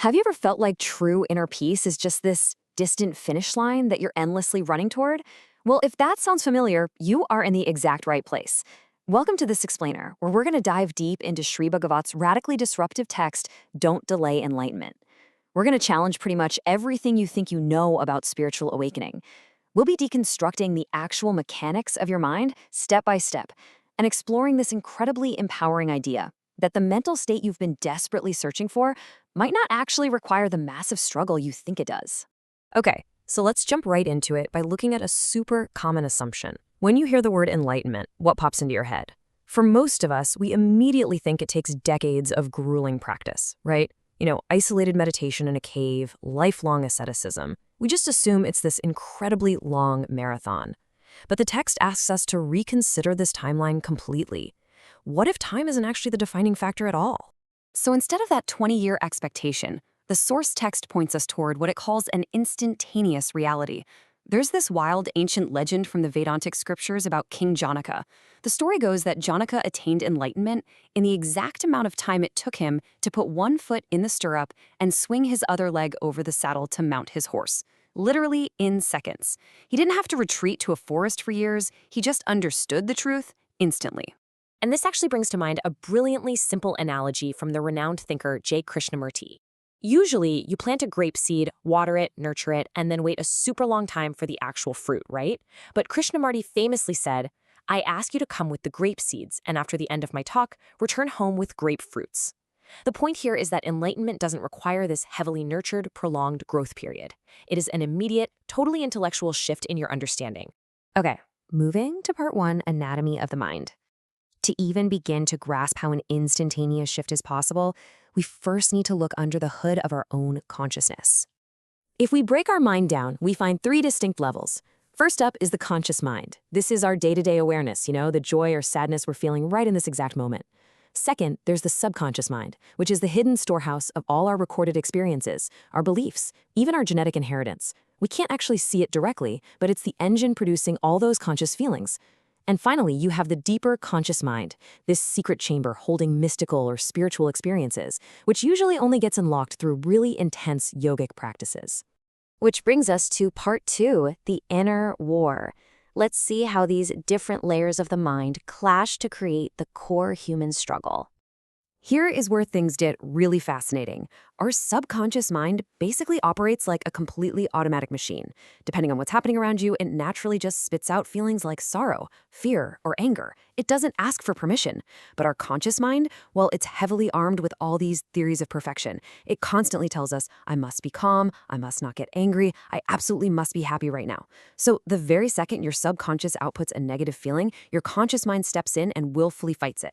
Have you ever felt like true inner peace is just this distant finish line that you're endlessly running toward? Well, if that sounds familiar, you are in the exact right place. Welcome to This Explainer, where we're going to dive deep into Sri Bhagavat's radically disruptive text, Don't Delay Enlightenment. We're going to challenge pretty much everything you think you know about spiritual awakening. We'll be deconstructing the actual mechanics of your mind, step by step, and exploring this incredibly empowering idea that the mental state you've been desperately searching for might not actually require the massive struggle you think it does. Okay, so let's jump right into it by looking at a super common assumption. When you hear the word enlightenment, what pops into your head? For most of us, we immediately think it takes decades of grueling practice, right? Isolated meditation in a cave, lifelong asceticism. We just assume it's this incredibly long marathon. But the text asks us to reconsider this timeline completely. What if time isn't actually the defining factor at all? So instead of that 20-year expectation, the source text points us toward what it calls an instantaneous reality. There's this wild ancient legend from the Vedantic scriptures about King Janaka. The story goes that Janaka attained enlightenment in the exact amount of time it took him to put one foot in the stirrup and swing his other leg over the saddle to mount his horse. Literally in seconds. He didn't have to retreat to a forest for years, he just understood the truth instantly. And this actually brings to mind a brilliantly simple analogy from the renowned thinker J. Krishnamurti. Usually, you plant a grape seed, water it, nurture it, and then wait a super long time for the actual fruit, right? But Krishnamurti famously said, "I ask you to come with the grape seeds, and after the end of my talk, return home with grapefruits." The point here is that enlightenment doesn't require this heavily nurtured, prolonged growth period. It is an immediate, totally intellectual shift in your understanding. Okay, moving to part 1, anatomy of the mind. To even begin to grasp how an instantaneous shift is possible, we first need to look under the hood of our own consciousness. If we break our mind down, we find 3 distinct levels. First up is the conscious mind. This is our day-to-day awareness, the joy or sadness we're feeling right in this exact moment. Second, there's the subconscious mind, which is the hidden storehouse of all our recorded experiences, our beliefs, even our genetic inheritance. We can't actually see it directly, but it's the engine producing all those conscious feelings. And finally, you have the deeper conscious mind, this secret chamber holding mystical or spiritual experiences, which usually only gets unlocked through really intense yogic practices. Which brings us to part 2, the inner war. Let's see how these different layers of the mind clash to create the core human struggle. Here is where things get really fascinating. Our subconscious mind basically operates like a completely automatic machine. Depending on what's happening around you, it naturally just spits out feelings like sorrow, fear, or anger. It doesn't ask for permission. But our conscious mind, well, it's heavily armed with all these theories of perfection. It constantly tells us, I must be calm, I must not get angry, I absolutely must be happy right now. So the very second your subconscious outputs a negative feeling, your conscious mind steps in and willfully fights it.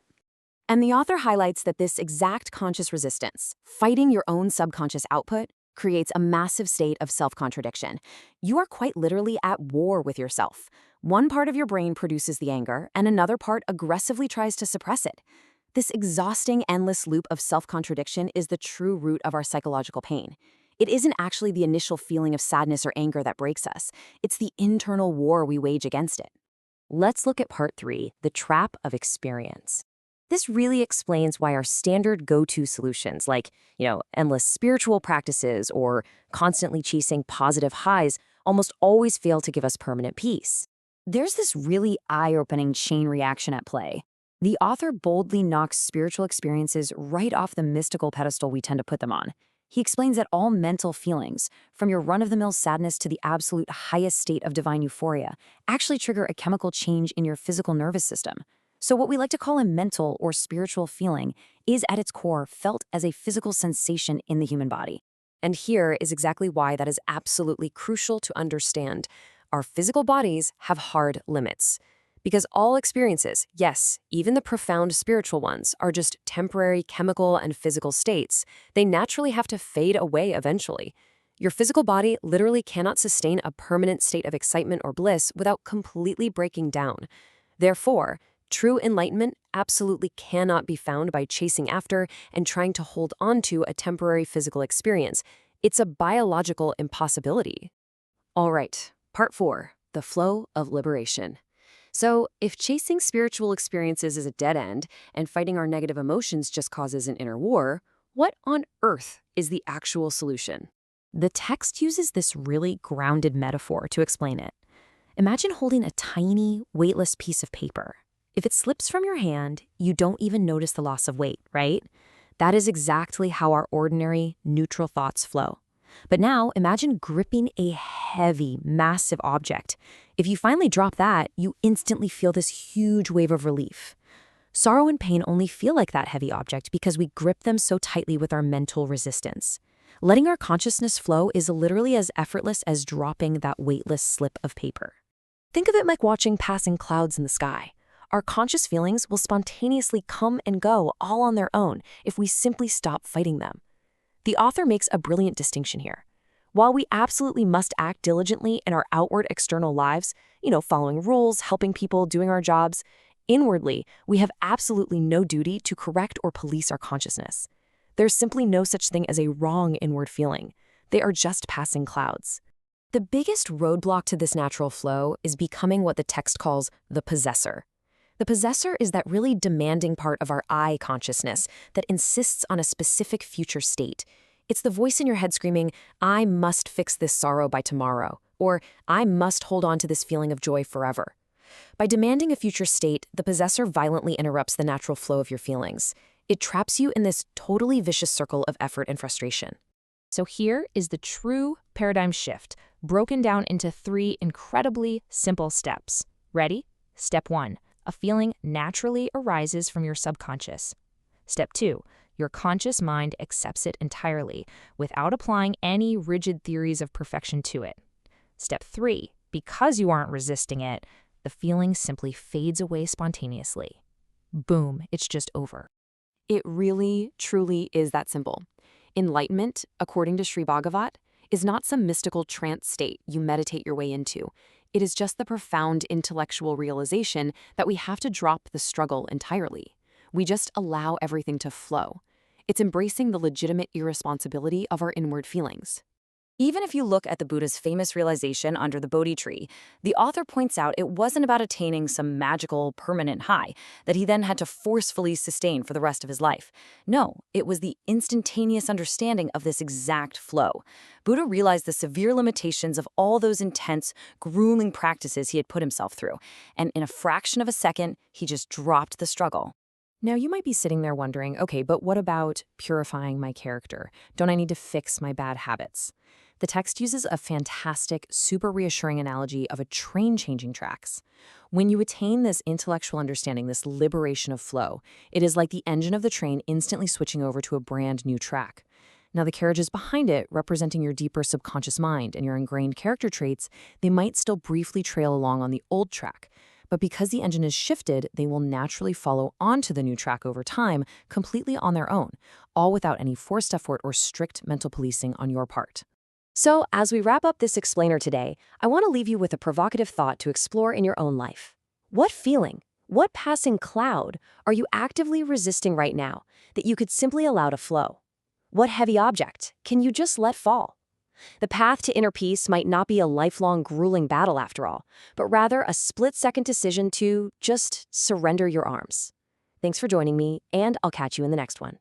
And the author highlights that this exact conscious resistance, fighting your own subconscious output, creates a massive state of self-contradiction. You are quite literally at war with yourself. One part of your brain produces the anger, and another part aggressively tries to suppress it. This exhausting, endless loop of self-contradiction is the true root of our psychological pain. It isn't actually the initial feeling of sadness or anger that breaks us. It's the internal war we wage against it. Let's look at part 3, the trap of experience. This really explains why our standard go-to solutions like, endless spiritual practices or constantly chasing positive highs almost always fail to give us permanent peace. There's this really eye-opening chain reaction at play. The author boldly knocks spiritual experiences right off the mystical pedestal we tend to put them on. He explains that all mental feelings, from your run-of-the-mill sadness to the absolute highest state of divine euphoria, actually trigger a chemical change in your physical nervous system. So what we like to call a mental or spiritual feeling is at its core felt as a physical sensation in the human body. And here is exactly why that is absolutely crucial to understand. Our physical bodies have hard limits. Because all experiences, yes, even the profound spiritual ones, are just temporary chemical and physical states. They naturally have to fade away eventually. Your physical body literally cannot sustain a permanent state of excitement or bliss without completely breaking down. Therefore, true enlightenment absolutely cannot be found by chasing after and trying to hold on to a temporary physical experience. It's a biological impossibility. All right, part 4, the flow of liberation. So, if chasing spiritual experiences is a dead end and fighting our negative emotions just causes an inner war, What on earth is the actual solution? The text uses this really grounded metaphor to explain it. Imagine holding a tiny, weightless piece of paper. If it slips from your hand, you don't even notice the loss of weight, right? That is exactly how our ordinary, neutral thoughts flow. But now, imagine gripping a heavy, massive object. If you finally drop that, you instantly feel this huge wave of relief. Sorrow and pain only feel like that heavy object because we grip them so tightly with our mental resistance. Letting our consciousness flow is literally as effortless as dropping that weightless slip of paper. Think of it like watching passing clouds in the sky. Our conscious feelings will spontaneously come and go all on their own if we simply stop fighting them. The author makes a brilliant distinction here. While we absolutely must act diligently in our outward external lives, following rules, helping people, doing our jobs, inwardly, we have absolutely no duty to correct or police our consciousness. There's simply no such thing as a wrong inward feeling. They are just passing clouds. The biggest roadblock to this natural flow is becoming what the text calls the possessor. The possessor is that really demanding part of our I consciousness that insists on a specific future state. It's the voice in your head screaming, "I must fix this sorrow by tomorrow," or "I must hold on to this feeling of joy forever." By demanding a future state, the possessor violently interrupts the natural flow of your feelings. It traps you in this totally vicious circle of effort and frustration. So here is the true paradigm shift, broken down into 3 incredibly simple steps. Ready? Step 1. A feeling naturally arises from your subconscious. Step 2. Your conscious mind accepts it entirely, without applying any rigid theories of perfection to it. Step 3. Because you aren't resisting it, the feeling simply fades away spontaneously. Boom, it's just over. It really, truly is that simple. Enlightenment, according to Sri Bhagavat, is not some mystical trance state you meditate your way into. It is just the profound intellectual realization that we have to drop the struggle entirely. We just allow everything to flow. It's embracing the legitimate irresponsibility of our inward feelings. Even if you look at the Buddha's famous realization under the Bodhi tree, the author points out it wasn't about attaining some magical, permanent high that he then had to forcefully sustain for the rest of his life. No, it was the instantaneous understanding of this exact flow. Buddha realized the severe limitations of all those intense, grueling practices he had put himself through, and in a fraction of a second, he just dropped the struggle. Now, you might be sitting there wondering, okay, but what about purifying my character? Don't I need to fix my bad habits? The text uses a fantastic, super reassuring analogy of a train changing tracks. When you attain this intellectual understanding, this liberation of flow, it is like the engine of the train instantly switching over to a brand new track. Now, the carriages behind it, representing your deeper subconscious mind and your ingrained character traits, they might still briefly trail along on the old track. But because the engine is shifted, they will naturally follow onto the new track over time, completely on their own, all without any forced effort or strict mental policing on your part. So, as we wrap up this explainer today, I want to leave you with a provocative thought to explore in your own life. What feeling, what passing cloud are you actively resisting right now that you could simply allow to flow? What heavy object can you just let fall? The path to inner peace might not be a lifelong grueling battle after all, but rather a split-second decision to just surrender your arms. Thanks for joining me, and I'll catch you in the next one.